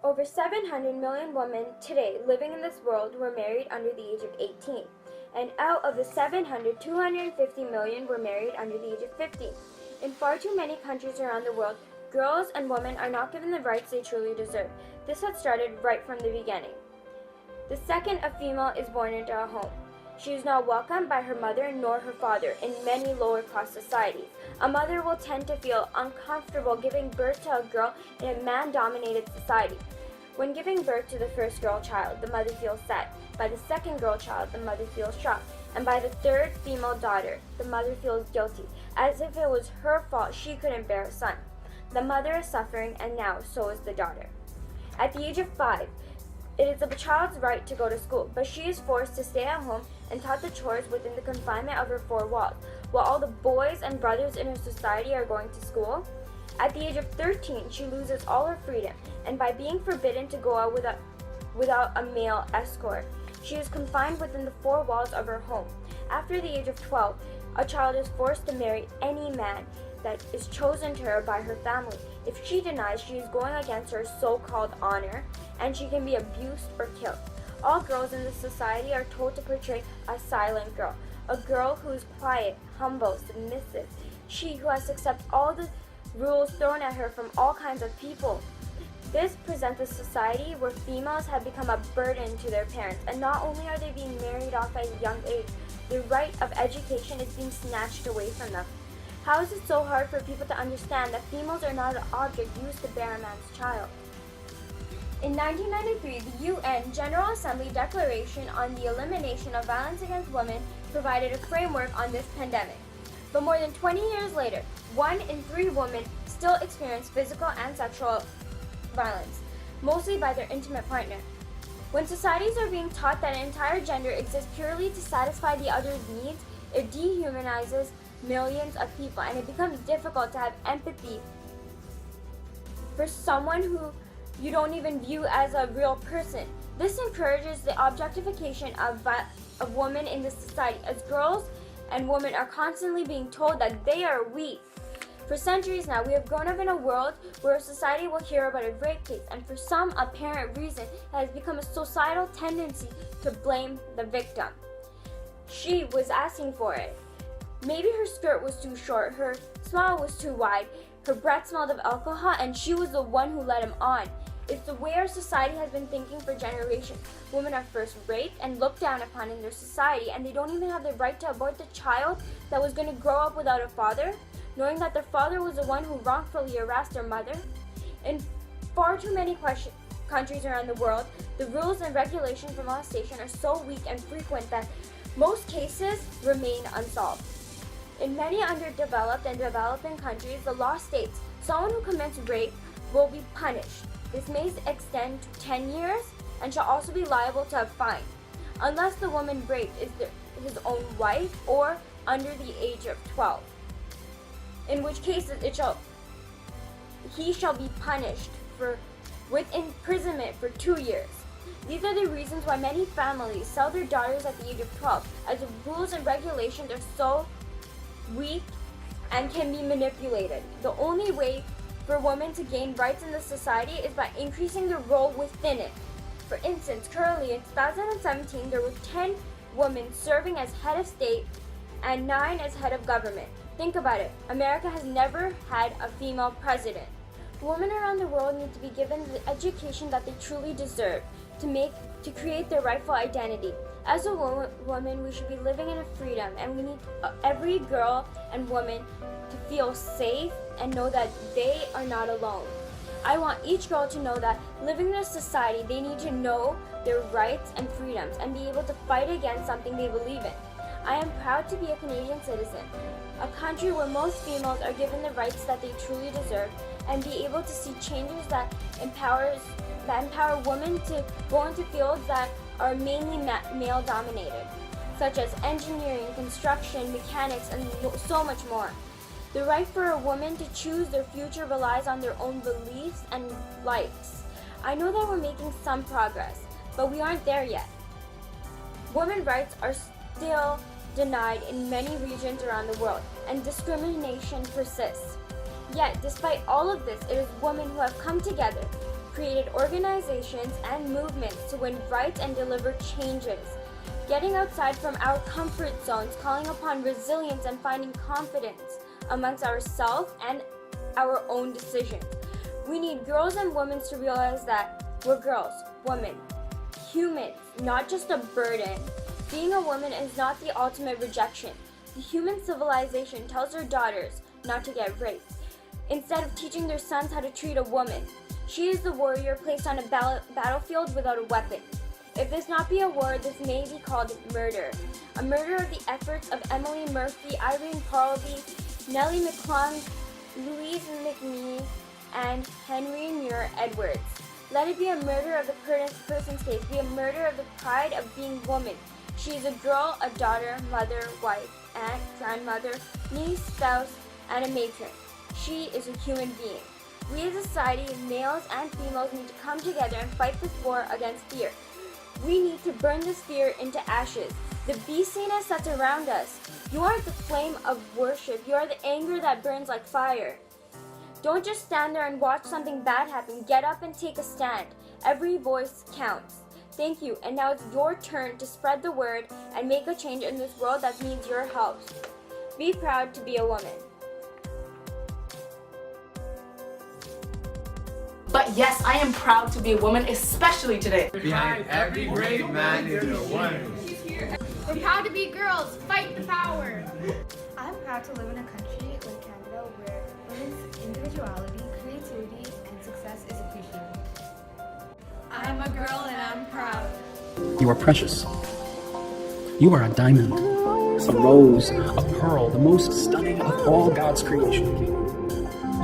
Over 700 million women today living in this world were married under the age of 18. And out of the 700, 250 million were married under the age of 50. In far too many countries around the world, girls and women are not given the rights they truly deserve. This had started right from the beginning. The second a female is born into a home, she is not welcomed by her mother nor her father in many lower-class societies. A mother will tend to feel uncomfortable giving birth to a girl in a man-dominated society. When giving birth to the first girl child, the mother feels sad. By the second girl child, the mother feels shocked. And by the third female daughter, the mother feels guilty, as if it was her fault she couldn't bear a son. The mother is suffering, and now so is the daughter. At the age of 5, it is the child's right to go to school, but she is forced to stay at home and taught the chores within the confinement of her 4 walls, while all the boys and brothers in her society are going to school. At the age of 13, she loses all her freedom, and by being forbidden to go out without a male escort, she is confined within the 4 walls of her home. After the age of 12, a child is forced to marry any man that is chosen to her by her family. If she denies, she is going against her so-called honor, and she can be abused or killed. All girls in this society are told to portray a silent girl, a girl who is quiet, humble, submissive, she who has to accept all the rules thrown at her from all kinds of people. This presents a society where females have become a burden to their parents, and not only are they being married off at a young age, the right of education is being snatched away from them. How is it so hard for people to understand that females are not an object used to bear a man's child? In 1993, the UN General Assembly Declaration on the Elimination of Violence Against Women provided a framework on this pandemic. But more than 20 years later, 1 in 3 women still experience physical and sexual violence, mostly by their intimate partner. When societies are being taught that an entire gender exists purely to satisfy the other's needs, it dehumanizes millions of people, and it becomes difficult to have empathy for someone who you don't even view as a real person. This encourages the objectification of women in this society, as girls and women are constantly being told that they are weak. For centuries now, we have grown up in a world where society will hear about a rape case, and for some apparent reason, it has become a societal tendency to blame the victim. She was asking for it. Maybe her skirt was too short, her smile was too wide, her breath smelled of alcohol, and she was the one who led him on. It's the way our society has been thinking for generations. Women are first raped and looked down upon in their society, and they don't even have the right to abort the child that was going to grow up without a father, knowing that their father was the one who wrongfully harassed their mother. In far too many countries around the world, the rules and regulations for molestation are so weak and frequent that most cases remain unsolved. In many underdeveloped and developing countries, the law states someone who commits rape will be punished. This may extend to 10 years and shall also be liable to a fine, unless the woman raped is his own wife or under the age of 12, in which cases he shall be punished with imprisonment for 2 years. These are the reasons why many families sell their daughters at the age of 12, as the rules and regulations are so weak and can be manipulated. The only way for women to gain rights in this society is by increasing their role within it. For instance, currently in 2017, there were 10 women serving as head of state and 9 as head of government. Think about it. America has never had a female president. Women around the world need to be given the education that they truly deserve to create their rightful identity. As a woman, we should be living in a freedom, and we need every girl and woman to feel safe and know that they are not alone. I want each girl to know that living in a society, they need to know their rights and freedoms and be able to fight against something they believe in. I am proud to be a Canadian citizen, a country where most females are given the rights that they truly deserve, and be able to see changes that empower women to go into fields that are mainly male-dominated, such as engineering, construction, mechanics, and so much more. The right for a woman to choose their future relies on their own beliefs and likes. I know that we're making some progress, but we aren't there yet. Women's rights are still denied in many regions around the world, and discrimination persists. Yet, despite all of this, it is women who have come together created organizations and movements to win rights and deliver changes. Getting outside from our comfort zones, calling upon resilience and finding confidence amongst ourselves and our own decisions. We need girls and women to realize that we're girls, women, humans, not just a burden. Being a woman is not the ultimate rejection. The human civilization tells their daughters not to get raped, instead of teaching their sons how to treat a woman. She is the warrior placed on a battlefield without a weapon. If this not be a war, this may be called murder. A murder of the efforts of Emily Murphy, Irene Parlby, Nellie McClung, Louise McNee, and Henry Muir Edwards. Let it be a murder of the person's case, be a murder of the pride of being woman. She is a girl, a daughter, mother, wife, aunt, grandmother, niece, spouse, and a matron. She is a human being. We as a society, males and females, need to come together and fight this war against fear. We need to burn this fear into ashes. The beastiness that's around us. You are the flame of worship. You are the anger that burns like fire. Don't just stand there and watch something bad happen. Get up and take a stand. Every voice counts. Thank you, and now it's your turn to spread the word and make a change in this world that needs your help. Be proud to be a woman. But yes, I am proud to be a woman, especially today. Behind every great man is a woman. We're proud to be girls. Fight the power. I'm proud to live in a country like Canada where women's individuality, creativity, and success is appreciated. I'm a girl and I'm proud. You are precious. You are a diamond, a rose, a pearl, the most stunning of all God's creation.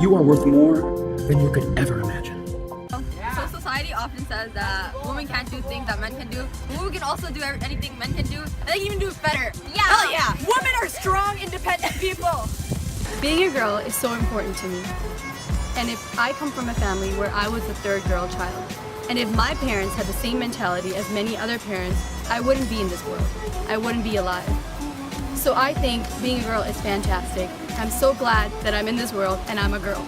You are worth more than you could ever imagine. So society often says that women can't do things that men can do, but women can also do anything men can do, and they can even do it better. Yeah! Hell yeah! Women are strong, independent people! Being a girl is so important to me. And if I come from a family where I was the third girl child, and if my parents had the same mentality as many other parents, I wouldn't be in this world. I wouldn't be alive. So I think being a girl is fantastic. I'm so glad that I'm in this world and I'm a girl.